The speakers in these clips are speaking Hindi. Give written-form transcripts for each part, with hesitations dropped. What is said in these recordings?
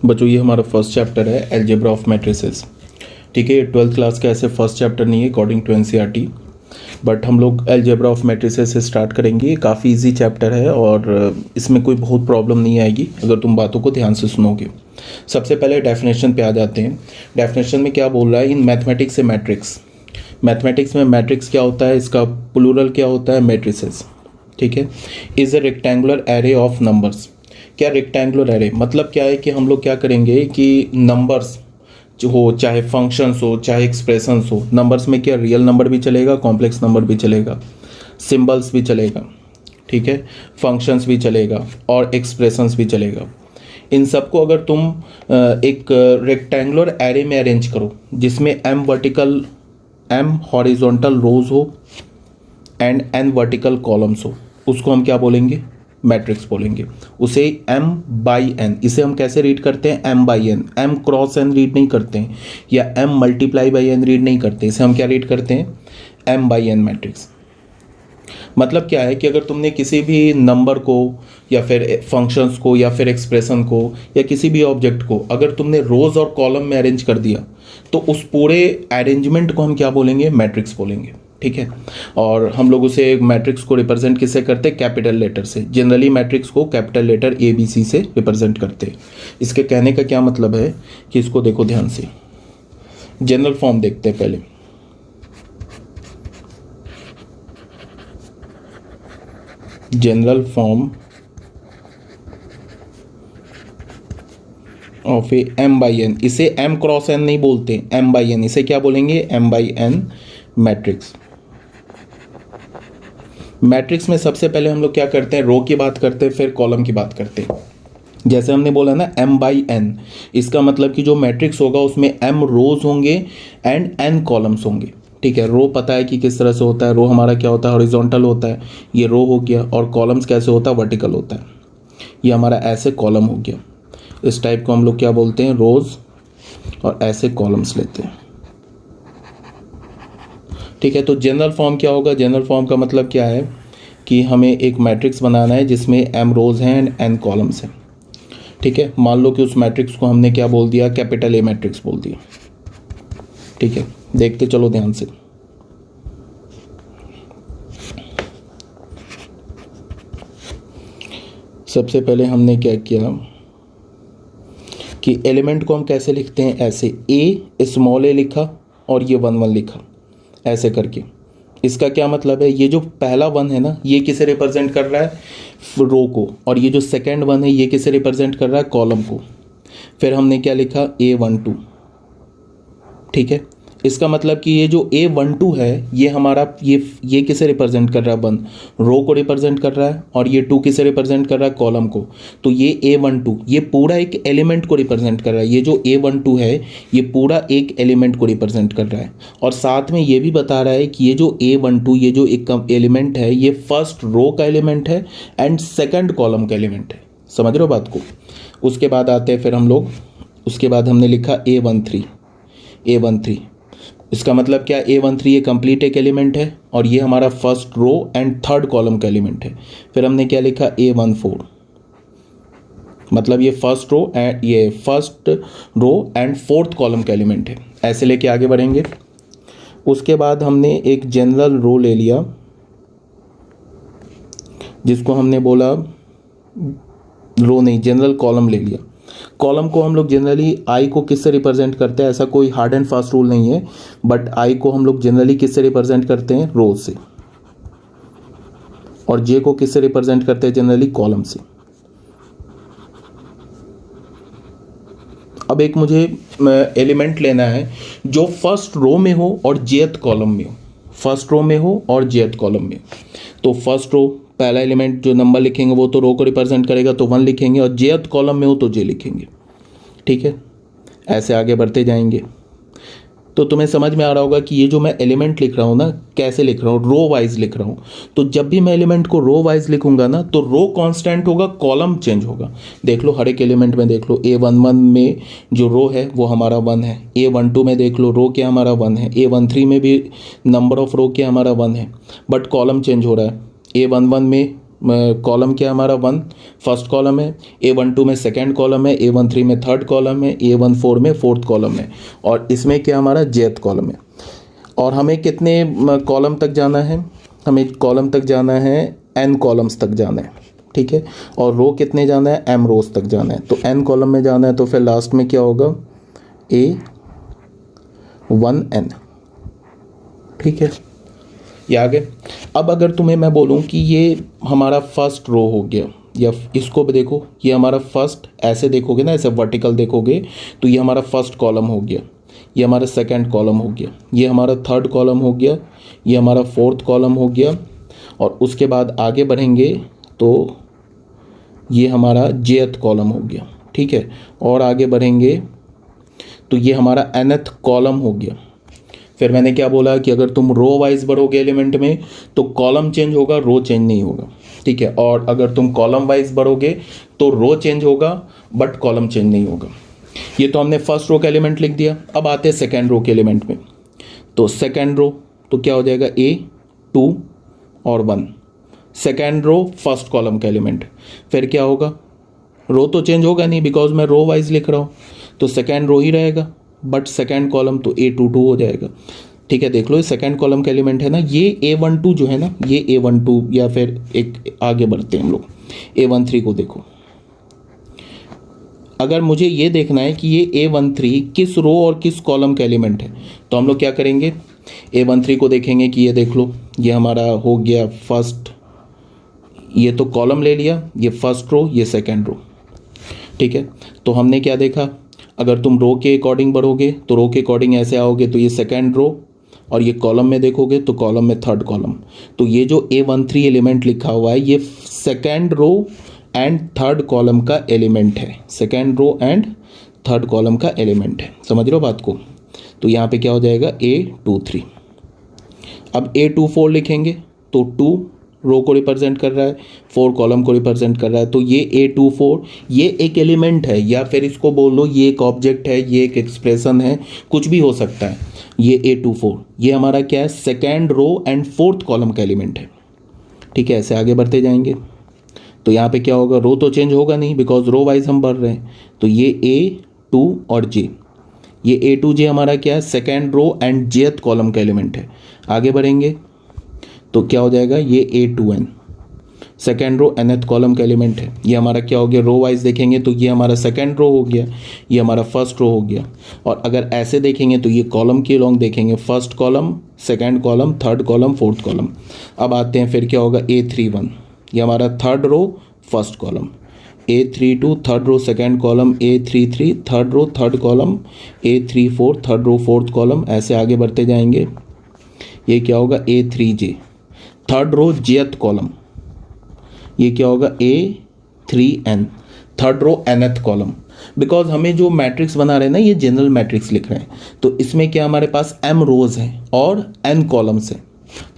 बच्चों ये हमारा फर्स्ट चैप्टर है अलजेब्रा ऑफ मैट्रिसेस। ठीक है, ये 12th क्लास का ऐसे फर्स्ट चैप्टर नहीं है अकॉर्डिंग टू एनसीईआरटी, बट हम लोग अलजेब्रा ऑफ मैट्रिसेस से स्टार्ट करेंगे। ये काफ़ी इजी चैप्टर है और इसमें कोई बहुत प्रॉब्लम नहीं आएगी अगर तुम बातों को ध्यान से सुनोगे। सबसे पहले डेफिनेशन पे आ जाते हैं। डेफिनेशन में क्या बोल रहा है, इन मैथमेटिक्स से मैट्रिक्स। मैथमेटिक्स में मैट्रिक्स क्या होता है, इसका प्लूरल क्या होता है, मैट्रिसेस। ठीक है, is a rectangular array of numbers. क्या रेक्टेंगुलर एरे मतलब क्या है कि हम लोग क्या करेंगे कि नंबर्स जो हो, चाहे फंक्शंस हो चाहे एक्सप्रेशंस हो, नंबर्स में क्या रियल नंबर भी चलेगा, कॉम्प्लेक्स नंबर भी चलेगा, सिंबल्स भी चलेगा, ठीक है, फंक्शंस भी चलेगा और एक्सप्रेशंस भी चलेगा। इन सबको अगर तुम एक रेक्टेंगुलर एरे में अरेंज करो जिसमें एम वर्टिकल एम हॉरिजॉन्टल रोज हो एंड एन वर्टिकल कॉलम्स हो, उसको हम क्या बोलेंगे, मैट्रिक्स बोलेंगे। उसे m बाई एन, इसे हम कैसे रीड करते हैं, m by N, m cross n read नहीं करते हैं या m multiply by n read नहीं करते, इसे हम क्या रीड करते हैं, m बाई n मैट्रिक्स। मतलब क्या है कि अगर तुमने किसी भी नंबर को या फिर फंक्शंस को या फिर एक्सप्रेशन को या किसी भी ऑब्जेक्ट को अगर तुमने रोज और कॉलम में अरेंज कर दिया तो उस पूरे अरेंजमेंट को हम क्या बोलेंगे, मैट्रिक्स बोलेंगे। ठीक है, और हम लोग उसे मैट्रिक्स को रिप्रेजेंट किससे करते हैं, कैपिटल लेटर से। जनरली मैट्रिक्स को कैपिटल लेटर ABC से रिप्रेजेंट करते हैं। इसके कहने का क्या मतलब है कि इसको देखो ध्यान से, जनरल फॉर्म देखते हैं पहले। General form of a m by N, इसे m क्रॉस n नहीं बोलते, m बाई एन, इसे क्या बोलेंगे, m by N matrix. Matrix में सबसे पहले हम लोग क्या करते हैं, रो की बात करते हैं, फिर कॉलम की बात करते हैं। जैसे हमने बोला ना m बाई एन, इसका मतलब कि जो मैट्रिक्स होगा उसमें m रोज होंगे एंड n कॉलम्स होंगे। ठीक है, रो पता है कि किस तरह से होता है, रो हमारा क्या होता है, हॉरिजॉन्टल होता है, ये रो हो गया, और कॉलम्स कैसे होता है, वर्टिकल होता है, ये हमारा ऐसे कॉलम हो गया। इस टाइप को हम लोग क्या बोलते हैं, रोज, और ऐसे कॉलम्स लेते हैं। ठीक है, तो जनरल फॉर्म क्या होगा, जनरल फॉर्म का मतलब क्या है कि हमें एक मैट्रिक्स बनाना है जिसमें m रोज हैं एंड n कॉलम्स हैं। ठीक है, मान लो कि उस मैट्रिक्स को हमने क्या बोल दिया, कैपिटल A मैट्रिक्स बोल दिया। ठीक है, देखते चलो ध्यान से। सबसे पहले हमने क्या किया कि एलिमेंट को हम कैसे लिखते हैं, ऐसे a स्मॉल a लिखा और ये 1 1 लिखा, ऐसे करके। इसका क्या मतलब है, ये जो पहला 1 है ना, ये किसे रिप्रेजेंट कर रहा है, रो को, और ये जो सेकंड 1 है ये किसे रिप्रेजेंट कर रहा है, कॉलम को। फिर हमने क्या लिखा, A12। ठीक है, इसका मतलब कि ये जो A12 है ये हमारा ये किसे रिप्रेजेंट कर रहा है, 1 रो को रिप्रेजेंट कर रहा है, और ये 2 किसे रिप्रेजेंट कर रहा है, कॉलम को। तो ये A12 ये पूरा एक एलिमेंट को रिप्रेजेंट कर रहा है, ये जो A12 है ये पूरा एक एलिमेंट को रिप्रेजेंट कर रहा है, और साथ में ये भी बता रहा है कि ये जो A12 ये जो एक एलिमेंट है ये फर्स्ट रो का एलिमेंट है एंड सेकेंड कॉलम का एलिमेंट है। समझ रहे हो बात को। उसके बाद आते हैं फिर हम लोग, उसके बाद हमने लिखा A13। इसका मतलब क्या, A13 ये कंप्लीट एक एलिमेंट है और ये हमारा first row and third column का एलिमेंट है। फिर हमने क्या लिखा, A14, मतलब ये first row and fourth column का एलिमेंट है। ऐसे लेके आगे बढ़ेंगे। उसके बाद हमने एक जनरल रो ले लिया जिसको हमने बोला, रो नहीं, जनरल कॉलम ले लिया। कॉलम को हम लोग जनरली आई को किससे रिप्रेजेंट करते हैं, ऐसा कोई हार्ड एंड फास्ट रूल नहीं है, बट आई को हम लोग जनरली किससे रिप्रेजेंट करते हैं, रोज से, और जे को किससे रिप्रेजेंट करते हैं, जनरली कॉलम से। अब एक मुझे एलिमेंट लेना है जो फर्स्ट रो में हो और जेथ कॉलम में हो, फर्स्ट रो में हो और जेथ कॉलम में। तो फर्स्ट रो पहला एलिमेंट जो नंबर लिखेंगे वो तो रो को रिप्रेजेंट करेगा, तो 1 लिखेंगे, और जेथ कॉलम में हो तो जे लिखेंगे। ठीक है, ऐसे आगे बढ़ते जाएंगे। तो तुम्हें समझ में आ रहा होगा कि ये जो मैं एलिमेंट लिख रहा हूँ ना, कैसे लिख रहा हूँ, रो वाइज लिख रहा हूँ। तो जब भी मैं एलिमेंट को रो वाइज लिखूंगा ना तो रो कांस्टेंट होगा, कॉलम चेंज होगा। देख लो हर एक एलिमेंट में, देख लो A11 में जो रो है वो हमारा 1 है, A12 में देख लो रो क्या हमारा 1 है, A13 में भी नंबर ऑफ रो क्या हमारा 1 है, बट कॉलम चेंज हो रहा है। A11 में कॉलम क्या है हमारा 1 फर्स्ट कॉलम है, A12 में सेकंड कॉलम है, A13 में थर्ड कॉलम है, A14 में फोर्थ कॉलम है, और इसमें क्या हमारा jth कॉलम है। और हमें कितने कॉलम तक जाना है, हमें कॉलम तक जाना है n कॉलम्स तक जाना है, ठीक है। और रो कितने जाना है, m रोज तक जाना है। तो n कॉलम में जाना है, तो फिर लास्ट में क्या होगा, A1n, ठीक है। ये आ गए। अब अगर तुम्हें मैं बोलूँ कि ये हमारा फर्स्ट रो हो गया, या इसको भी देखो, ये हमारा फर्स्ट, ऐसे देखोगे ना, ऐसे वर्टिकल देखोगे तो ये हमारा फर्स्ट कॉलम हो गया, ये हमारा सेकंड कॉलम हो गया, ये हमारा थर्ड कॉलम हो गया, ये हमारा फोर्थ कॉलम हो गया, और उसके बाद आगे बढ़ेंगे तो ये हमारा jth कॉलम हो गया, ठीक है। और आगे बढ़ेंगे तो ये हमारा nth कॉलम हो गया। फिर मैंने क्या बोला कि अगर तुम रो वाइज बढ़ोगे एलिमेंट में तो कॉलम चेंज होगा, रो चेंज नहीं होगा, ठीक है। और अगर तुम कॉलम वाइज बढ़ोगे तो रो चेंज होगा बट कॉलम चेंज नहीं होगा। ये तो हमने फर्स्ट रो का एलिमेंट लिख दिया। अब आते हैं सेकेंड रो के एलिमेंट में। तो सेकेंड रो तो क्या हो जाएगा, A2 और 1, सेकेंड रो फर्स्ट कॉलम का एलिमेंट। फिर क्या होगा, रो तो चेंज होगा नहीं बिकॉज मैं रो वाइज लिख रहा हूँ, तो सेकेंड रो ही रहेगा, बट सेकेंड कॉलम तो A22 हो जाएगा, ठीक है। देख लो, ये सेकेंड कॉलम का एलिमेंट है ना, ये A12 जो है ना, ये A12, या फिर एक आगे बढ़ते हैं हम लोग, A13 को देखो। अगर मुझे ये देखना है कि ये A13 किस रो और किस कॉलम का एलिमेंट है, तो हम लोग क्या करेंगे, A13 को देखेंगे कि ये देख लो, ये हमारा हो गया फर्स्ट, ये तो कॉलम ले लिया, ये फर्स्ट रो, ये सेकेंड रो, ठीक है। तो हमने क्या देखा, अगर तुम रो के अकॉर्डिंग बढ़ोगे तो रो के अकॉर्डिंग ऐसे आओगे, तो ये सेकेंड रो, और ये कॉलम में देखोगे तो कॉलम में थर्ड कॉलम। तो ये जो A13 एलिमेंट लिखा हुआ है, ये second row and third column का एलिमेंट है, second row and third column का एलिमेंट है, समझ रहे हो बात को। तो यहाँ पे क्या हो जाएगा, A23। अब A24 लिखेंगे तो 2 रो को रिप्रेजेंट कर रहा है, 4 कॉलम को रिप्रेजेंट कर रहा है, तो ये A24 ये एक एलिमेंट है, या फिर इसको बोल लो ये एक ऑब्जेक्ट है, ये एक एक्सप्रेशन है, कुछ भी हो सकता है। ये A24 ये हमारा क्या है, second row and fourth column का एलिमेंट है, ठीक है। ऐसे आगे बढ़ते जाएंगे तो यहाँ पे क्या होगा, रो तो चेंज होगा नहीं बिकॉज रो वाइज हम बढ़ रहे हैं। तो ये A2 और J, ये A2J हमारा क्या है, second row and jth column का एलिमेंट है। आगे बढ़ेंगे तो क्या हो जाएगा, ये A2n second row nth column का एलिमेंट है। ये हमारा क्या हो गया, रो वाइज देखेंगे तो ये हमारा सेकेंड रो हो गया, ये हमारा फर्स्ट रो हो गया। और अगर ऐसे देखेंगे तो ये कॉलम के लॉन्ग देखेंगे, first column, second column, third column, fourth column. अब आते हैं फिर क्या होगा, A31 ये हमारा third row first column, A32 third row second column, A33 third row third column, A34 third row fourth column. ऐसे आगे बढ़ते जाएंगे, ये क्या होगा, A3J third row jth column, ये क्या होगा, A3n third row nth column. Because हमें जो मैट्रिक्स बना रहे हैं ना, ये जनरल मैट्रिक्स लिख रहे हैं, तो इसमें क्या हमारे पास m रोज हैं और n कॉलम्स हैं।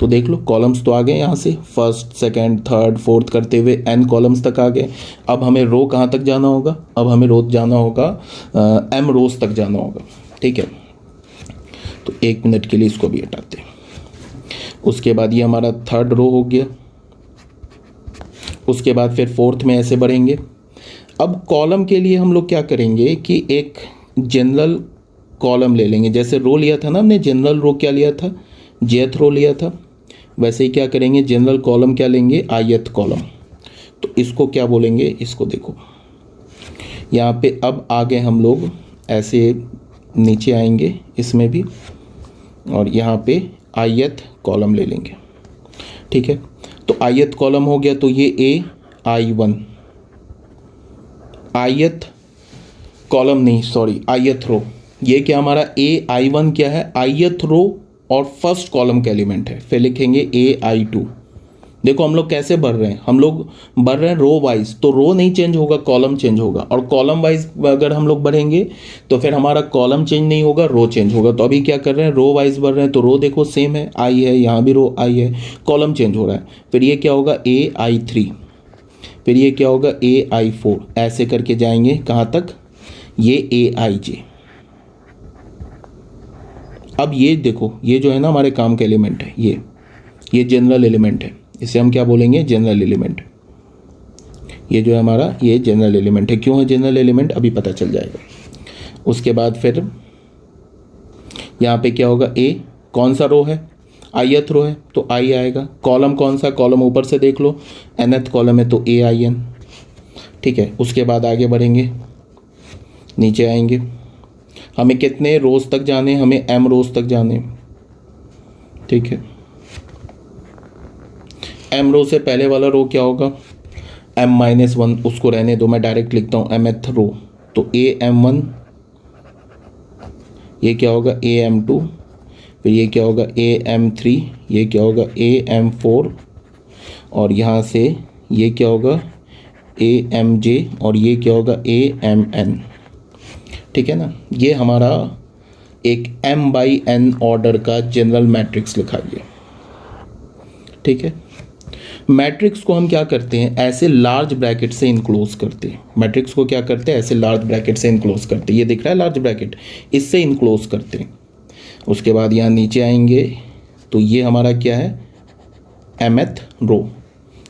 तो देख लो, कॉलम्स तो आ गए यहाँ से, फर्स्ट सेकंड थर्ड फोर्थ करते हुए n कॉलम्स तक आ गए। अब हमें रो कहाँ तक जाना होगा, अब हमें रोज जाना होगा m रोज तक जाना होगा, ठीक है। तो 1 मिनट के लिए इसको भी हटाते हैं। उसके बाद ये हमारा थर्ड रो हो गया, उसके बाद फिर फोर्थ में ऐसे बढ़ेंगे। अब कॉलम के लिए हम लोग क्या करेंगे कि एक जनरल कॉलम ले लेंगे, जैसे रो लिया था ना हमने, जनरल रो क्या लिया था, jth रो लिया था, वैसे ही क्या करेंगे, जनरल कॉलम क्या लेंगे, ith कॉलम। तो इसको क्या बोलेंगे, इसको देखो यहाँ पे। अब आगे हम लोग ऐसे नीचे आएंगे इसमें भी, और यहाँ पे ith कॉलम ले लेंगे, ठीक है। तो ith कॉलम हो गया, तो ये ai1 ith कॉलम नहीं, सॉरी ith रो। ये क्या हमारा ai1 क्या है, ith रो और फर्स्ट कॉलम का एलिमेंट है। फिर लिखेंगे ai2। देखो हम लोग कैसे बढ़ रहे हैं, हम लोग बढ़ रहे हैं रो वाइज, तो रो नहीं चेंज होगा, कॉलम चेंज होगा। और कॉलम वाइज अगर हम लोग बढ़ेंगे तो फिर हमारा कॉलम चेंज नहीं होगा, रो चेंज होगा। तो अभी क्या कर रहे हैं, रो वाइज बढ़ रहे हैं, तो रो देखो सेम है, आई है, यहाँ भी रो आई है, कॉलम चेंज हो रहा है। फिर ये क्या होगा, ai3, फिर ये क्या होगा, ai4, ऐसे करके जाएंगे कहाँ तक, ये aij। अब ये देखो, ये जो है ना हमारे काम का एलिमेंट है, ये जनरल एलिमेंट है, इसे हम क्या बोलेंगे, जनरल एलिमेंट। ये जो है हमारा ये जनरल एलिमेंट है। क्यों है जनरल एलिमेंट अभी पता चल जाएगा। उसके बाद फिर यहाँ पे क्या होगा, ए कौन सा रो है, आईएथ रो है तो आई आएगा। कॉलम कौन सा, कॉलम ऊपर से देख लो, nth कॉलम है तो ए आई एन। ठीक है, उसके बाद आगे बढ़ेंगे, नीचे आएंगे। हमें कितने रोज तक जाने, हमें एम रोज तक जाने। ठीक है, एम रो से पहले वाला रो क्या होगा, m-1, उसको रहने दो, मैं डायरेक्ट लिखता हूँ mth रो, तो am1, ये क्या होगा am2, फिर ये क्या होगा am3, ये क्या होगा am4, और यहाँ से ये क्या होगा amj, और ये क्या होगा amn। ठीक है ना, ये हमारा एक m/n ऑर्डर का जनरल मैट्रिक्स लिखा गया। ठीक है, मैट्रिक्स को हम क्या करते हैं, ऐसे लार्ज ब्रैकेट से इनक्लोज करते हैं। मैट्रिक्स को क्या करते हैं, ऐसे लार्ज ब्रैकेट से इनक्लोज करते हैं। ये दिख रहा है लार्ज ब्रैकेट, इससे इनक्लोज करते हैं। उसके बाद यहाँ नीचे आएंगे तो ये हमारा क्या है, mth रो।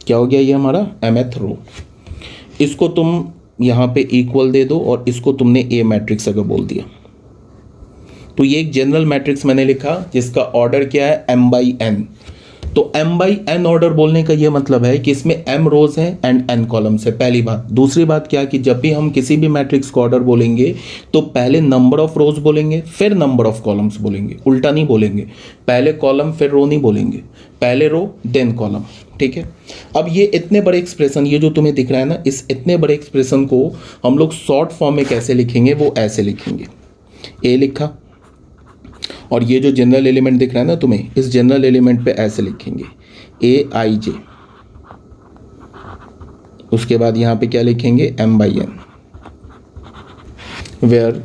क्या हो गया ये हमारा mth रो। इसको तुम यहाँ पे इक्वल दे दो और इसको तुमने ए मैट्रिक्स अगर बोल दिया तो ये एक जनरल मैट्रिक्स मैंने लिखा जिसका ऑर्डर क्या है m/n। तो m/n ऑर्डर बोलने का ये मतलब है कि इसमें m रोज हैं एंड n कॉलम्स है, पहली बात। दूसरी बात क्या कि जब भी हम किसी भी मैट्रिक्स को ऑर्डर बोलेंगे तो पहले नंबर ऑफ रोज बोलेंगे फिर नंबर ऑफ कॉलम्स बोलेंगे, उल्टा नहीं बोलेंगे। पहले कॉलम फिर रो नहीं बोलेंगे, पहले रो देन कॉलम। ठीक है, अब ये इतने बड़े एक्सप्रेशन, ये जो तुम्हें दिख रहा है ना, इस इतने बड़े एक्सप्रेशन को हम लोग शॉर्ट फॉर्म में कैसे लिखेंगे, वो ऐसे लिखेंगे। ए लिखा, और ये जो जनरल एलिमेंट दिख रहा है ना तुम्हें, इस जनरल एलिमेंट पे ऐसे लिखेंगे aij। उसके बाद यहाँ पे क्या लिखेंगे m/n, वेयर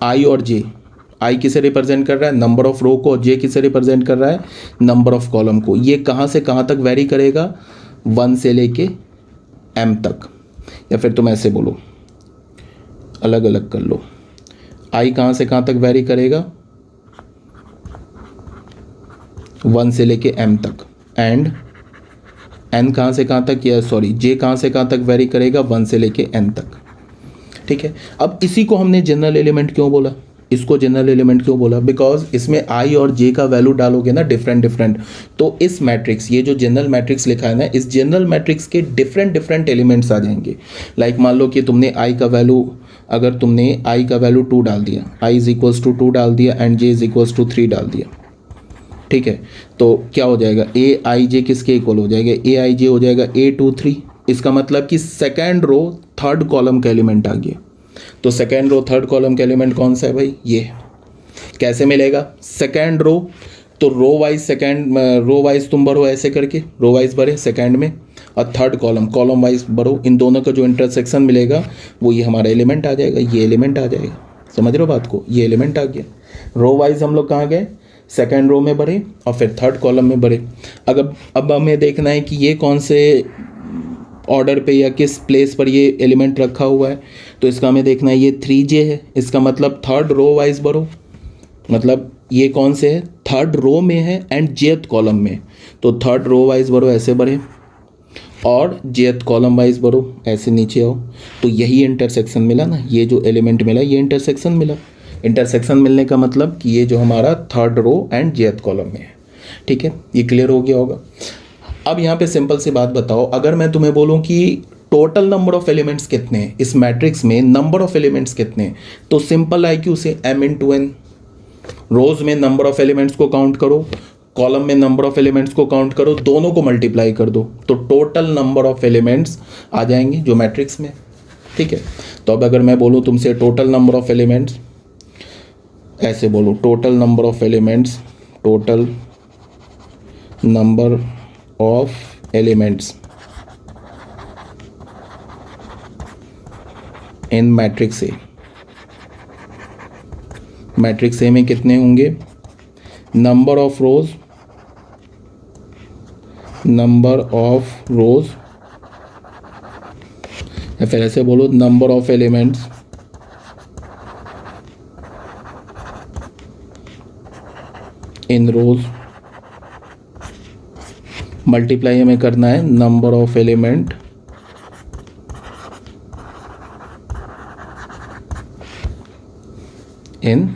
i और j, i किसे रिप्रेजेंट कर रहा है, नंबर ऑफ रो को, j किसे रिप्रेजेंट कर रहा है, नंबर ऑफ कॉलम को। ये कहाँ से कहाँ तक वेरी करेगा, 1 से लेके m तक, या फिर तुम ऐसे बोलो, अलग अलग कर लो। i कहाँ से कहाँ तक वेरी करेगा, 1 से लेके m तक, एंड n कहाँ से कहाँ तक, या सॉरी j कहाँ से कहाँ तक वेरी करेगा, 1 से लेके n तक। ठीक है, अब इसी को हमने जनरल एलिमेंट क्यों बोला, इसको जनरल एलिमेंट क्यों बोला, बिकॉज इसमें i और j का वैल्यू डालोगे ना डिफरेंट डिफरेंट, तो इस मैट्रिक्स, ये जो जनरल मैट्रिक्स लिखा है ना, इस जनरल मैट्रिक्स के डिफरेंट डिफरेंट एलिमेंट्स आ जाएंगे। लाइक मान लो कि तुमने i का वैल्यू, अगर तुमने i का वैल्यू 2 डाल दिया, i इज इक्वल्स टू 2 डाल दिया and j is equals to 3 डाल दिया। ठीक है, तो क्या हो जाएगा, aij किसके इक्वल हो जाएगा, aij हो जाएगा a23। इसका मतलब कि सेकेंड रो थर्ड कॉलम का एलिमेंट आ गया। तो सेकेंड रो थर्ड कॉलम का एलिमेंट कौन सा है भाई, ये कैसे मिलेगा, सेकेंड रो, तो row wise second, row wise तुम भरो ऐसे करके, रो वाइज भरे सेकेंड में, और थर्ड कॉलम कॉलम वाइज भरो। इन दोनों का जो इंटरसेक्शन मिलेगा वो ये हमारा एलिमेंट आ जाएगा, ये एलिमेंट आ जाएगा। समझ रहे हो बात को, ये एलिमेंट आ गया। रो वाइज हम लोग कहाँ गए, सेकेंड रो में भरे और फिर थर्ड कॉलम में भरे। अगर अब हमें देखना है कि ये कौन से ऑर्डर पे या किस प्लेस पर ये एलिमेंट रखा हुआ है, तो इसका हमें देखना है ये 3j है, इसका मतलब थर्ड रो वाइज भरो, मतलब ये कौन से है, थर्ड रो में है एंड जेथ कॉलम में, तो थर्ड रो वाइज भरो ऐसे भरे, और जेथ कॉलम वाइज भरो ऐसे नीचे आओ। तो यही इंटरसेक्शन मिला ना, ये जो एलिमेंट मिला ये इंटरसेक्शन मिला। इंटरसेक्शन मिलने का मतलब कि ये जो हमारा third row and jth column में है। ठीक है, ये क्लियर हो गया होगा। अब यहाँ पे सिंपल सी बात बताओ, अगर मैं तुम्हें बोलूँ कि टोटल नंबर ऑफ एलिमेंट्स कितने हैं इस मैट्रिक्स में, नंबर ऑफ एलिमेंट्स कितने हैं, तो सिंपल IQ से m/n, रोज में नंबर ऑफ एलिमेंट्स को काउंट करो, कॉलम में नंबर ऑफ एलिमेंट्स को काउंट करो, दोनों को मल्टीप्लाई कर दो, तो टोटल नंबर ऑफ एलिमेंट्स आ जाएंगे जो मैट्रिक्स में। ठीक है, तो अब अगर मैं बोलूँ तुमसे टोटल नंबर ऑफ एलिमेंट्स, ऐसे बोलो total number of elements, total number of elements in matrix A, matrix A में कितने होंगे, number of rows, number of rows, या फिर ऐसे बोलो number of elements in rows multiply हमें करना है number of element in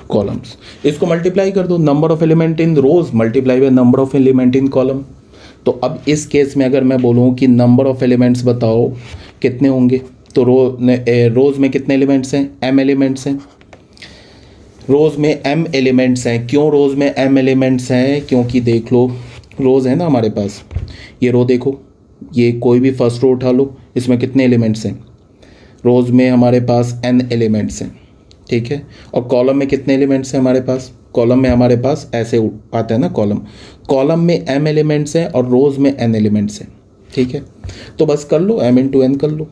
columns. इसको मल्टीप्लाई कर दो, number of element in rows multiply by number of element in column. तो अब इस केस में अगर मैं बोलूँ कि नंबर ऑफ एलिमेंट्स बताओ कितने होंगे, तो रोज में कितने एलिमेंट्स हैं, m एलिमेंट्स हैं। रोज में m एलिमेंट्स हैं। क्यों रोज में m एलिमेंट्स हैं, क्योंकि देख लो रोज है ना हमारे पास, ये रो देखो, ये कोई भी फर्स्ट रो उठा लो, इसमें कितने एलिमेंट्स हैं, रोज में हमारे पास n एलिमेंट्स हैं, ठीक है। और कॉलम में कितने एलिमेंट्स हैं हमारे पास, कॉलम में हमारे पास ऐसे आता है ना कॉलम में m एलिमेंट्स हैं और रोज में n एलिमेंट्स हैं, ठीक है। तो बस कर लो m इंटू n कर लो,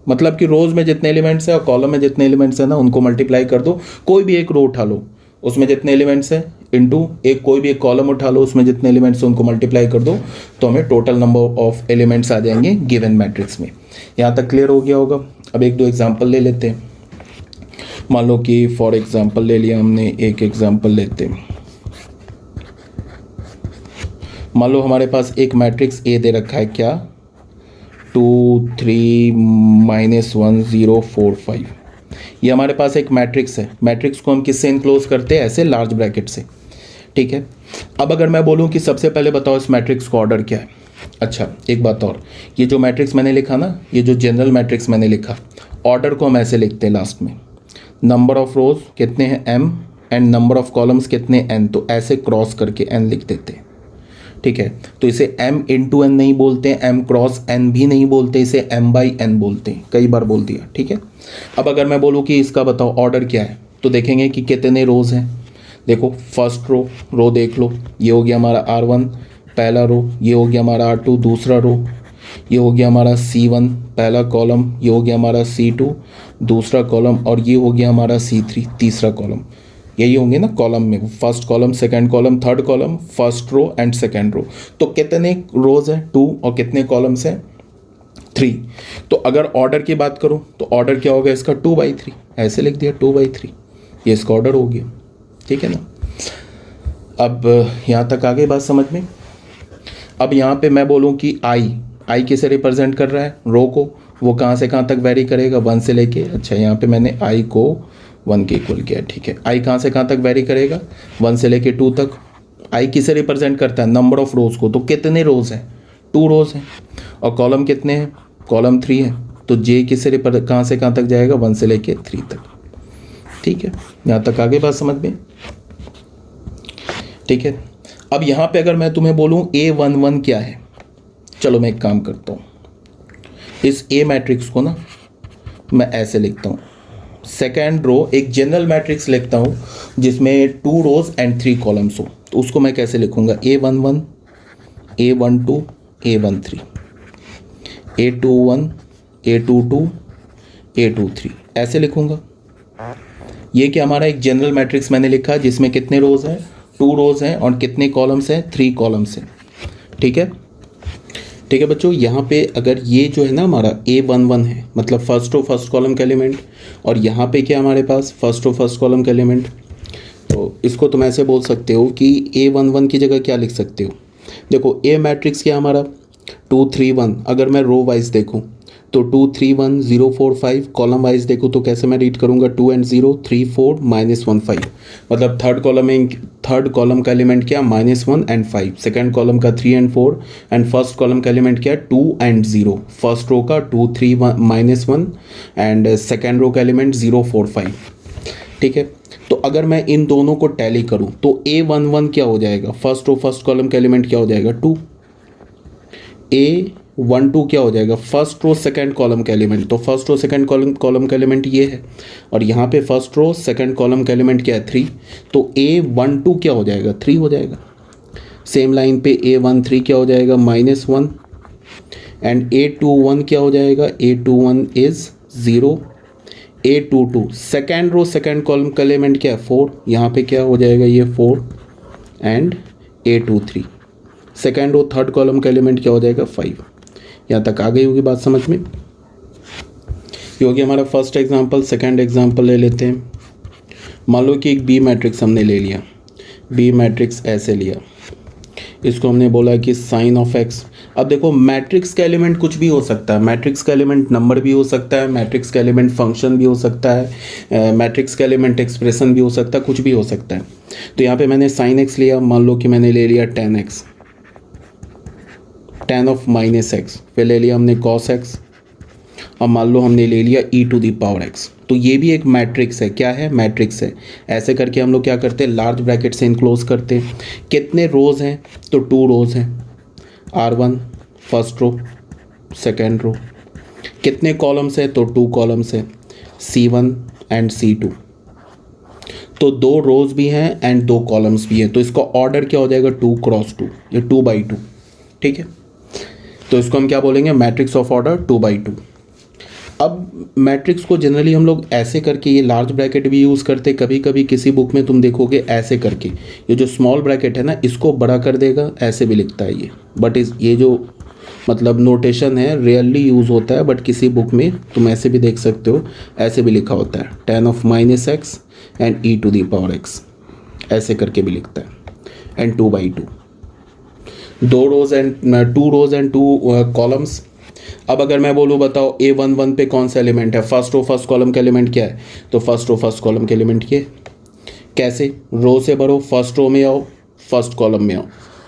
मतलब कि रोज में जितने एलिमेंट्स हैं और कॉलम में जितने एलिमेंट्स हैं ना उनको मल्टीप्लाई कर दो। कोई भी एक रो उठा लो उसमें जितने एलिमेंट्स हैं इंटू एक कोई भी एक कॉलम उठा लो उसमें जितने एलिमेंट्स हैं उनको मल्टीप्लाई कर दो, तो हमें टोटल नंबर ऑफ एलिमेंट्स आ जाएंगे गिवन मैट्रिक्स में। यहाँ तक क्लियर हो गया होगा। अब एक दो एग्जाम्पल ले लेते हैं। मान लो कि फॉर एग्जाम्पल ले लिया हमने, एक एग्जाम्पल लेते हैं। मान लो हमारे पास एक मैट्रिक्स ए दे रखा है, क्या 2 3 -1 0 4 5। ये हमारे पास एक मैट्रिक्स है। मैट्रिक्स को हम किससे इनक्लोज करते हैं, ऐसे लार्ज ब्रैकेट से, ठीक है। अब अगर मैं बोलूँ कि सबसे पहले बताओ इस मैट्रिक्स का ऑर्डर क्या है। अच्छा एक बात और, ये जो मैट्रिक्स मैंने लिखा ना, ये जो जनरल मैट्रिक्स मैंने लिखा, ऑर्डर को हम ऐसे लिखते हैं लास्ट में, नंबर ऑफ रोज कितने हैं m and number of columns कितने n, तो ऐसे क्रॉस करके n लिख देते हैं, ठीक है। तो इसे m इंटू n नहीं बोलते हैं, m क्रॉस n भी नहीं बोलते, इसे m बाई n बोलते हैं। कई बार बोल दिया, ठीक है। अब अगर मैं बोलूँ कि इसका बताओ ऑर्डर क्या है, तो देखेंगे कि कितने रोज हैं। देखो फर्स्ट रो देख लो, ये हो गया हमारा R1 पहला रो, ये हो गया हमारा R2 दूसरा रो, ये हो गया हमारा C1 पहला कॉलम, ये हो गया हमारा C2 दूसरा कॉलम, और ये हो गया हमारा C3 तीसरा कॉलम। यही होंगे ना कॉलम में, first column second column third column, first row and second row. तो कितने रोज हैं 2 और कितने कॉलम्स हैं 3। तो अगर ऑर्डर की बात करूं तो ऑर्डर क्या होगा इसका 2/3, ऐसे लिख दिया 2/3, ये इसका ऑर्डर हो गया, ठीक है ना। अब यहाँ तक आ गई बात समझ में। अब यहाँ पे मैं बोलूँ कि आई किसे रिप्रेजेंट कर रहा है, रो को, वो कहाँ से कहाँ तक वेरी करेगा 1 से लेके, अच्छा यहाँ पे मैंने आई को 1 के इक्वल किया, ठीक है। आई कहाँ से कहाँ तक वेरी करेगा 1 से लेके 2 तक। आई किसे रिप्रेजेंट करता है, नंबर ऑफ रोज को, तो कितने रोज हैं 2 रोज हैं। और कॉलम कितने हैं, कॉलम 3 है, तो जे किसे कहाँ से कहाँ तक जाएगा 1 से लेके 3 तक, ठीक है। यहाँ तक आगे बात समझ में, ठीक है। अब यहाँ पे अगर मैं तुम्हें बोलूँ A11 क्या है, चलो मैं एक काम करता हूँ, इस ए मैट्रिक्स को ना मैं ऐसे लिखता हूँ, सेकेंड रो एक जनरल मैट्रिक्स लिखता हूँ जिसमें 2 रोज एंड 3 कॉलम्स हो, तो उसको मैं कैसे लिखूँगा, A11 A12 A13 A21 A22 A23 ऐसे लिखूँगा। ये क्या हमारा एक जनरल मैट्रिक्स मैंने लिखा जिसमें कितने रोज हैं 2 रोज हैं और कितने कॉलम्स हैं 3 कॉलम्स हैं, ठीक है। ठीक है बच्चों, यहाँ पे अगर ये जो है ना हमारा A11 है, मतलब फर्स्ट रो फर्स्ट कॉलम का एलिमेंट, और यहाँ पे क्या हमारे पास फर्स्ट रो फर्स्ट कॉलम का एलिमेंट, तो इसको तुम ऐसे बोल सकते हो कि A11 की जगह क्या लिख सकते हो। देखो ए मैट्रिक्स क्या हमारा 2 3 1, अगर मैं रो वाइज देखूँ तो 2 3 1 0 4 5, कॉलम वाइज देखो तो कैसे मैं रीड करूँगा 2 and 0 3 4 -1 5, मतलब थर्ड कॉलम का एलिमेंट क्या -1 and 5, सेकंड कॉलम का 3 and 4, एंड फर्स्ट कॉलम का एलिमेंट क्या 2 and 0, फर्स्ट रो का 2 3 -1 एंड सेकंड रो का एलिमेंट 0 4 5, ठीक है। तो अगर मैं इन दोनों को टैली करूँ तो A11 क्या हो जाएगा, फर्स्ट रो फर्स्ट कॉलम का एलिमेंट क्या हो जाएगा 2, A12 क्या हो जाएगा फर्स्ट रो सेकंड कॉलम का एलिमेंट, तो फर्स्ट रो सेकंड कॉलम का एलिमेंट ये है, और यहाँ पे फर्स्ट रो सेकंड कॉलम का एलिमेंट क्या है 3, तो A12 क्या हो जाएगा 3 हो जाएगा। सेम लाइन पे A13 क्या हो जाएगा -1, एंड A21 क्या हो जाएगा, A21 is 0, A22 second row second column का एलिमेंट क्या है 4, यहाँ पे क्या हो जाएगा ये 4, and A23 second row third column का एलिमेंट क्या हो जाएगा 5। यहाँ तक आ गई होगी बात समझ में। ये हो गया हमारा फर्स्ट एग्जांपल। सेकंड एग्जांपल ले लेते हैं। मान लो कि एक बी मैट्रिक्स हमने ले लिया, बी मैट्रिक्स ऐसे लिया, इसको हमने बोला कि साइन ऑफ एक्स। अब देखो मैट्रिक्स का एलिमेंट कुछ भी हो सकता है, मैट्रिक्स का एलिमेंट नंबर भी हो सकता है, मैट्रिक्स का एलिमेंट फंक्शन भी हो सकता है, मैट्रिक्स का एलिमेंट एक्सप्रेशन भी हो सकता है, कुछ भी हो सकता है। तो यहाँ पे मैंने साइन एक्स लिया, मान लो कि मैंने ले लिया ten x, ten of minus x, फिर ले लिया हमने कॉस एक्स, अब मान लो हमने ले लिया ई टू द पावर एक्स। तो ये भी एक मैट्रिक्स है, क्या है, मैट्रिक्स है। ऐसे करके हम लोग क्या करते हैं, लार्ज ब्रैकेट से इनक्लोज करते हैं। कितने रोज़ हैं, तो 2 रोज़ हैं, R1 first row second row. कितने कॉलम्स है, तो 2 कॉलम्स है, C1 एंड C2। तो 2 रोज़ भी हैं एंड 2 कॉलम्स भी हैं, तो इसका ऑर्डर क्या हो जाएगा, 2 क्रॉस 2, ये 2 बाई 2, ठीक है। तो इसको हम क्या बोलेंगे, मैट्रिक्स ऑफ ऑर्डर 2 बाई 2। अब मैट्रिक्स को जनरली हम लोग ऐसे करके, ये लार्ज ब्रैकेट भी यूज़ करते, कभी कभी किसी बुक में तुम देखोगे ऐसे करके, ये जो स्मॉल ब्रैकेट है ना इसको बड़ा कर देगा, ऐसे भी लिखता है ये। बट ये जो मतलब नोटेशन है रेयरली यूज़ होता है, बट किसी बुक में तुम ऐसे भी देख सकते हो, ऐसे भी लिखा होता है, ten of minus x and e to the power x, ऐसे करके भी लिखता है, and 2 by 2, 2 rows and 2 columns. अब अगर मैं बोलूँ बताओ A11 पे कौन सा एलिमेंट है, फर्स्ट रो फर्स्ट कॉलम का एलिमेंट क्या है, तो फर्स्ट रो फर्स्ट कॉलम के एलिमेंट ये। कैसे, रो से भरो, फर्स्ट रो में आओ, फर्स्ट कॉलम में आओ,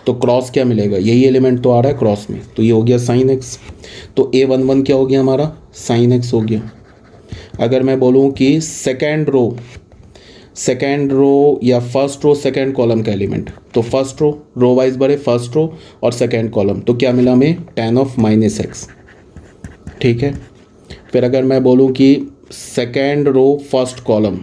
तो क्रॉस क्या मिलेगा, यही एलिमेंट तो आ रहा है क्रॉस में, तो ये हो गया साइन एक्स। तो A11 क्या हो गया हमारा, साइन एक्स हो गया। अगर मैं बोलूँ कि सेकेंड रो या फर्स्ट रो सेकेंड कॉलम का एलिमेंट, तो फर्स्ट रो वाइज भरे, फर्स्ट रो और सेकेंड कॉलम, तो क्या मिला हमें, टेन ऑफ माइनस एक्स, ठीक है। फिर अगर मैं बोलूँ कि सेकेंड रो फर्स्ट कॉलम,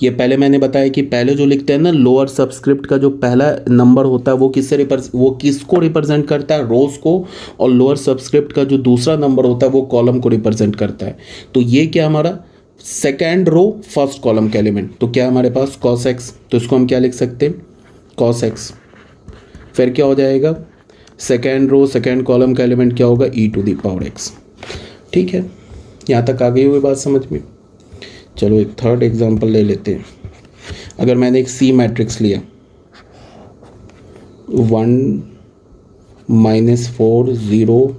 ये पहले मैंने बताया कि पहले जो लिखते हैं ना लोअर सबस्क्रिप्ट का जो पहला नंबर होता है वो किसको रिप्रेजेंट करता है, रोज को, और लोअर सबस्क्रिप्ट का जो दूसरा नंबर होता है वो कॉलम को रिप्रेजेंट करता है। तो ये क्या हमारा सेकेंड रो फर्स्ट कॉलम का एलिमेंट, तो क्या हमारे पास कॉस एक्स, तो इसको हम क्या लिख सकते हैं, कॉस एक्स। फिर क्या हो जाएगा, सेकेंड रो सेकेंड कॉलम का एलिमेंट क्या होगा, ई टू दी पावर एक्स, ठीक है। यहाँ तक आ गई हुई बात समझ में। चलो एक थर्ड एग्जांपल ले लेते हैं। अगर मैंने एक सी मैट्रिक्स लिया, 1 -4 0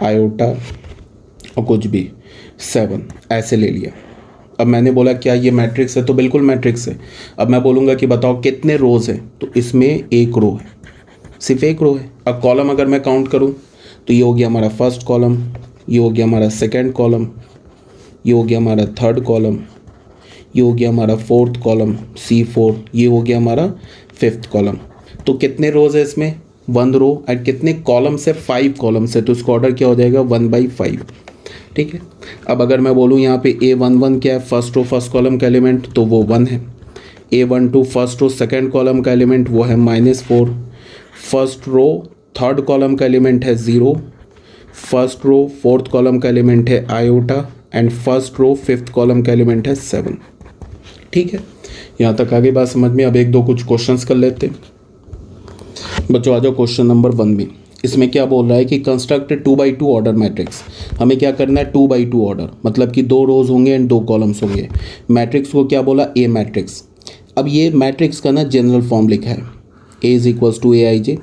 आयोटा और कुछ भी 7 ऐसे ले लिया। अब मैंने बोला क्या ये मैट्रिक्स है, तो बिल्कुल मैट्रिक्स है। अब मैं बोलूँगा कि बताओ कितने रोज हैं, तो इसमें एक रो है, सिर्फ एक रो है। अब कॉलम अगर मैं काउंट करूँ तो ये हो गया हमारा फर्स्ट कॉलम, ये हो गया हमारा सेकंड कॉलम, ये हो गया हमारा थर्ड कॉलम, ये हो गया हमारा फोर्थ कॉलम C4, ये हो गया हमारा फिफ्थ कॉलम। तो कितने रोज है इसमें, 1 रो, और कितने कॉलम से, 5 कॉलम से, तो इसका ऑर्डर क्या हो जाएगा 1/5, ठीक है। अब अगर मैं बोलूँ यहाँ पे A11 क्या है, फर्स्ट रो फर्स्ट कॉलम का एलिमेंट, तो वो 1 है। A12 first row second column का एलिमेंट वो है -4, फर्स्ट रो थर्ड कॉलम का एलिमेंट है 0, फर्स्ट रो फोर्थ कॉलम का एलिमेंट है iota, and first row fifth column का एलिमेंट है 7, ठीक है। यहाँ तक आगे बात समझ में। अब एक दो कुछ क्वेश्चंस कर लेते हैं बच्चों। आ जाओ क्वेश्चन नंबर 1 में। इसमें क्या बोल रहा है कि कंस्ट्रक्ट 2 बाई 2 ऑर्डर मैट्रिक्स। हमें क्या करना है, 2 बाई 2 ऑर्डर, मतलब कि 2 रोज होंगे एंड 2 कॉलम्स होंगे। मैट्रिक्स को क्या बोला, ए मैट्रिक्स। अब ये मैट्रिक्स का ना जनरल फॉर्म लिखा है, A = AIJ,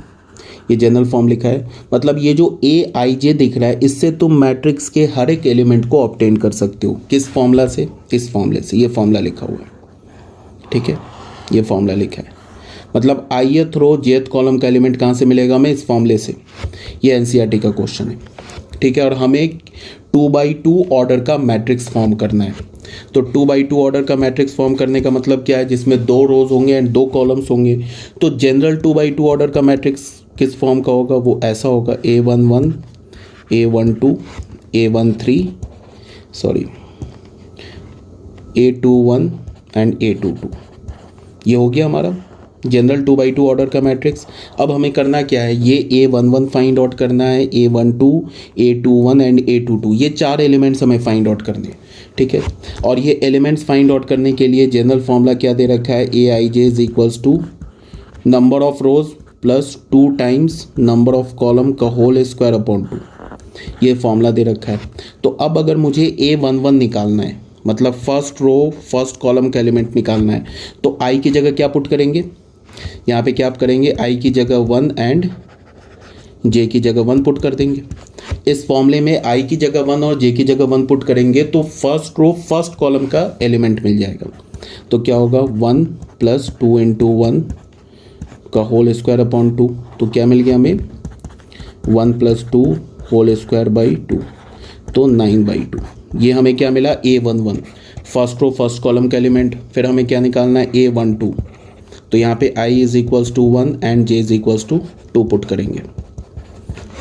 ये जनरल फॉर्म लिखा है। मतलब ये जो AIJ दिख रहा है, इससे तुम मैट्रिक्स के हर एक एलिमेंट को ऑब्टेन कर सकते हो। किस फॉर्मूला से, इस फॉर्मूले से, ये फॉर्मूला लिखा हुआ है, ठीक है, ये फॉर्मूला लिखा है। मतलब ith रो jth कॉलम का एलिमेंट कहाँ से मिलेगा हमें, इस फॉर्मूले से। ये NCERT का क्वेश्चन है, ठीक है। और हमें 2 बाई 2 ऑर्डर का मैट्रिक्स फॉर्म करना है। तो 2 बाई 2 ऑर्डर का मैट्रिक्स फॉर्म करने का मतलब क्या है, जिसमें 2 रोज होंगे एंड 2 कॉलम्स होंगे। तो जनरल 2 बाई 2 ऑर्डर का मैट्रिक्स किस फॉर्म का होगा, वो ऐसा होगा, A11 A12 A13 A21 and A22। ये हो गया हमारा जनरल 2 बाई 2 ऑर्डर का मैट्रिक्स। अब हमें करना क्या है, ये A11 फाइंड आउट करना है, A12 A21 एंड A22, ये 4 एलिमेंट्स हमें फाइंड आउट करने, ठीक है। और ये एलिमेंट्स फाइंड आउट करने के लिए जनरल फॉर्मूला क्या दे रखा है, AIJ = number of rose plus 2 times number of column का होल स्क्वायर अपॉन 2, ये फॉर्मूला दे रखा है। तो अब अगर मुझे A11 निकालना है, मतलब फर्स्ट रो फर्स्ट कॉलम का एलिमेंट निकालना है, तो I की जगह क्या पुट करेंगे, यहाँ पे क्या आप करेंगे, आई की जगह 1 एंड जे की जगह 1 पुट कर देंगे। इस फॉर्मूले में आई की जगह 1 और जे की जगह 1 पुट करेंगे तो फर्स्ट रो फर्स्ट कॉलम का एलिमेंट मिल जाएगा। तो क्या होगा, 1 + 2 × 1 का होल स्क्वायर अपॉन 2। तो क्या मिल गया हमें, 1 + 2 होल स्क्वायर बाई 2, तो 9/2। ये हमें क्या मिला, A11 first row first column का एलिमेंट। फिर हमें क्या निकालना है, A12। तो यहाँ पे I = 1 एंड J = 2 पुट करेंगे।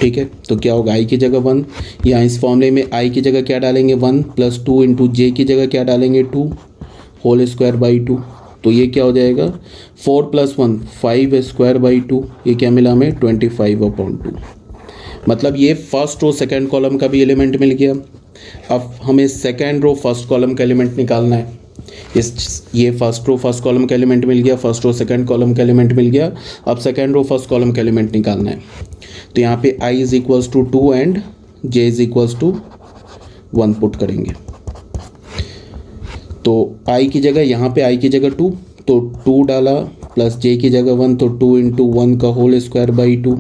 ठीक है, तो क्या होगा, I की जगह 1, यहाँ इस फॉर्मूले में I की जगह क्या डालेंगे, 1 + 2 × J की जगह क्या डालेंगे, 2 होल स्क्वायर बाई 2। तो ये क्या हो जाएगा, 4 + 1 5 स्क्वायर बाई 2। ये क्या मिला हमें, 25/2। मतलब ये फर्स्ट रो सेकंड कॉलम का भी एलिमेंट मिल गया। अब हमें सेकंड रो फर्स्ट कॉलम का एलिमेंट निकालना है। ये फर्स्ट रो फर्स्ट कॉलम का एलिमेंट मिल गया, फर्स्ट रो सेकंड कॉलम का एलिमेंट मिल गया। अब सेकंड रो फर्स्ट कॉलम का एलिमेंट निकालना है। तो यहाँ पे I = 2 एंड J = 1 पुट करेंगे। तो I की जगह, यहाँ पे I की जगह 2, तो 2 डाला प्लस J की जगह 1, तो 2 × 1 का होल स्क्वायर बाई 2।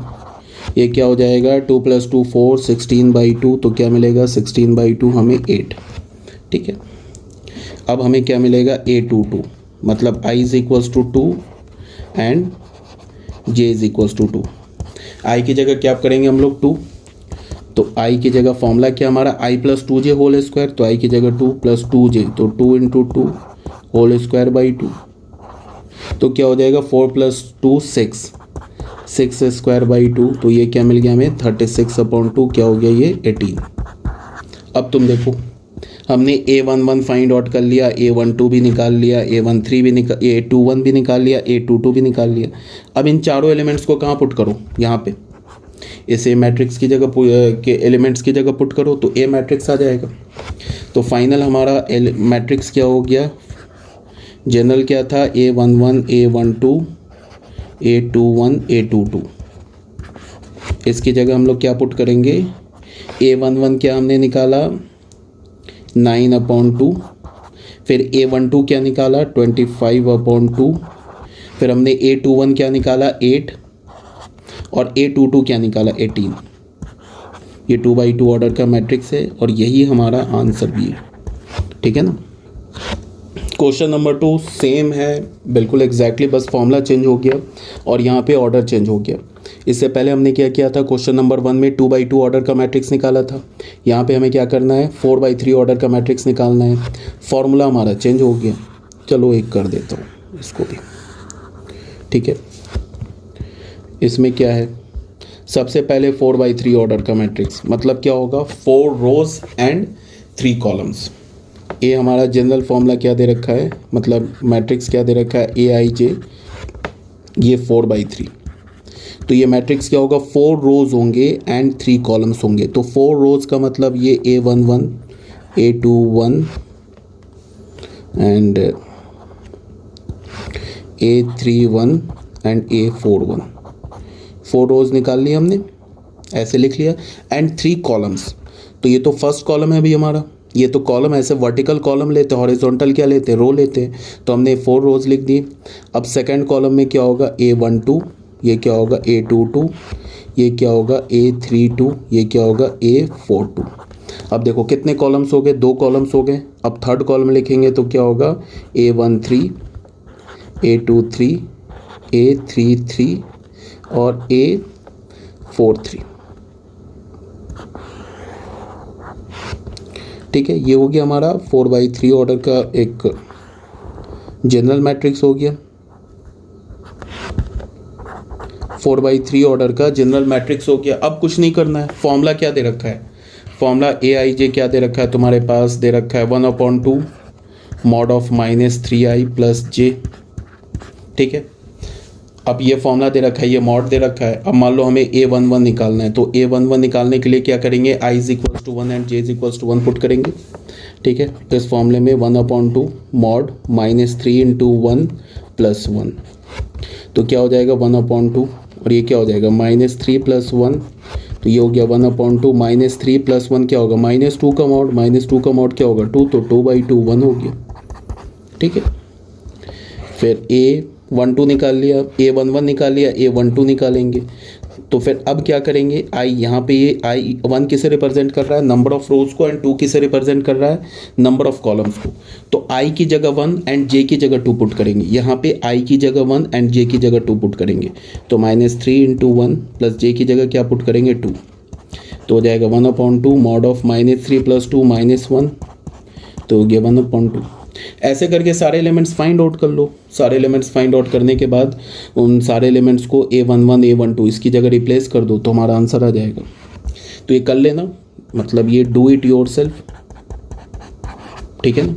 ये क्या हो जाएगा, 2 + 2 4 16/2। तो क्या मिलेगा, 16/2 हमें 8। ठीक है, अब हमें क्या मिलेगा, A22 मतलब I = 2 एंड J = 2। I की जगह क्या करेंगे हम लोग, 2। तो I की जगह फॉर्मूला क्या हमारा, I + 2J होल स्क्वायर। तो I की जगह 2 + 2J, तो 2 × 2 होल स्क्वायर बाई 2। तो क्या हो जाएगा, 4 + 2 6 स्क्वायर बाई 2। तो ये क्या मिल गया हमें, 36/2। क्या हो गया, ये 18। अब तुम देखो, हमने A11 फाइंड आउट कर लिया, A12 भी निकाल लिया, A13 भी A21 भी निकाल लिया, A22 भी निकाल लिया। अब इन चारों एलिमेंट्स को कहाँ पुट करो, यहाँ पे इसे मैट्रिक्स की जगह के एलिमेंट्स की जगह पुट करो तो A मैट्रिक्स आ जाएगा। तो फाइनल हमारा मैट्रिक्स क्या हो गया, जनरल क्या था, A11 A12 A21 A22। इसकी जगह हम लोग क्या पुट करेंगे, A11 क्या हमने निकाला, 9/2। फिर A12 क्या निकाला, 25/2। फिर हमने A21 क्या निकाला, 8। और A22 क्या निकाला, 18। ये 2/2 ऑर्डर का मैट्रिक्स है और यही हमारा आंसर भी है। ठीक है ना। क्वेश्चन नंबर 2 सेम है बिल्कुल एग्जैक्टली, बस फॉर्मूला चेंज हो गया और यहाँ पे ऑर्डर चेंज हो गया। इससे पहले हमने क्या किया था, क्वेश्चन नंबर 1 में 2/2 ऑर्डर का मैट्रिक्स निकाला था। यहाँ पे हमें क्या करना है, 4/3 ऑर्डर का मैट्रिक्स निकालना है। फॉर्मूला हमारा चेंज हो गया। चलो एक कर देता हूँ इसको भी। ठीक है, इसमें क्या है, सबसे पहले 4/3 ऑर्डर का मैट्रिक्स मतलब क्या होगा, 4 रोज एंड 3 कॉलम्स। ये हमारा जनरल फॉर्मूला क्या दे रखा है, मतलब मैट्रिक्स क्या दे रखा है, AIJ, ये 4/3। तो ये मैट्रिक्स क्या होगा, 4 रोज होंगे एंड 3 कॉलम्स होंगे। तो 4 रोज का मतलब ये A11 A21 and A31 and A41। 4 रोज निकाल लिया हमने, ऐसे लिख लिया, एंड 3 कॉलम्स। तो ये तो फर्स्ट कॉलम है भी हमारा, ये तो कॉलम ऐसे वर्टिकल कॉलम लेते हैं, हॉरिजॉन्टल क्या लेते हैं, रो लेते हैं। तो हमने 4 रोज लिख दी। अब सेकंड कॉलम में क्या होगा, A12, ये क्या होगा A22, ये क्या होगा A32, ये क्या होगा A42। अब देखो कितने कॉलम्स हो गए, 2 कॉलम्स हो गए। अब थर्ड कॉलम लिखेंगे तो क्या होगा, A13 A23 A33 और A43। ठीक है, ये हो गया हमारा 4/3 ऑर्डर का एक जनरल मैट्रिक्स हो गया। 4/3 ऑर्डर का जनरल मैट्रिक्स हो गया। अब कुछ नहीं करना है, फॉर्मूला क्या दे रखा है, फॉर्मूला AIJ क्या दे रखा है तुम्हारे पास, दे रखा है 1/2 mod of -3i + j। ठीक है, अब ये फॉर्मूला दे रखा है, ये मॉड दे रखा है। अब मान लो हमें A11 निकालना है, तो A11 निकालने के लिए क्या करेंगे, I = 1 एंड J = 1 पुट करेंगे। ठीक है, तो इस फॉर्मूले में 1/2 mod -3 × 1 + 1। तो क्या हो जाएगा 1/2, और ये क्या हो जाएगा -3 + 1। तो ये हो गया 1/2 -3 + 1 क्या होगा, -2 का मॉड, -2 का मॉड क्या होगा 2, तो 2/2 1 हो गया। ठीक है, फिर 1 2 निकाल लिया, A11 निकाल लिया, A12 निकालेंगे। तो फिर अब क्या करेंगे, आई यहाँ पे ये I1 किसे रिप्रेजेंट कर रहा है, नंबर ऑफ रोज को, एंड 2 किसे रिप्रेजेंट कर रहा है, नंबर ऑफ कॉलम्स को। तो I की जगह 1 एंड J की जगह 2 पुट करेंगे। यहाँ पे I की जगह 1 एंड J की जगह 2 पुट करेंगे। तो -3 × 1 प्लस J की जगह क्या पुट करेंगे, 2। तो हो जाएगा 1/2 मॉड ऑफ -3 + 2 -1, तो हो गया 1/2। ऐसे करके सारे एलिमेंट्स फाइंड आउट कर लो। सारे एलिमेंट्स फाइंड आउट करने के बाद उन सारे एलिमेंट्स को A11 A12 इसकी जगह रिप्लेस कर दो, तो हमारा आंसर आ जाएगा। तो ये कर लेना, मतलब ये डू इट योरसेल्फ, ठीक है ना।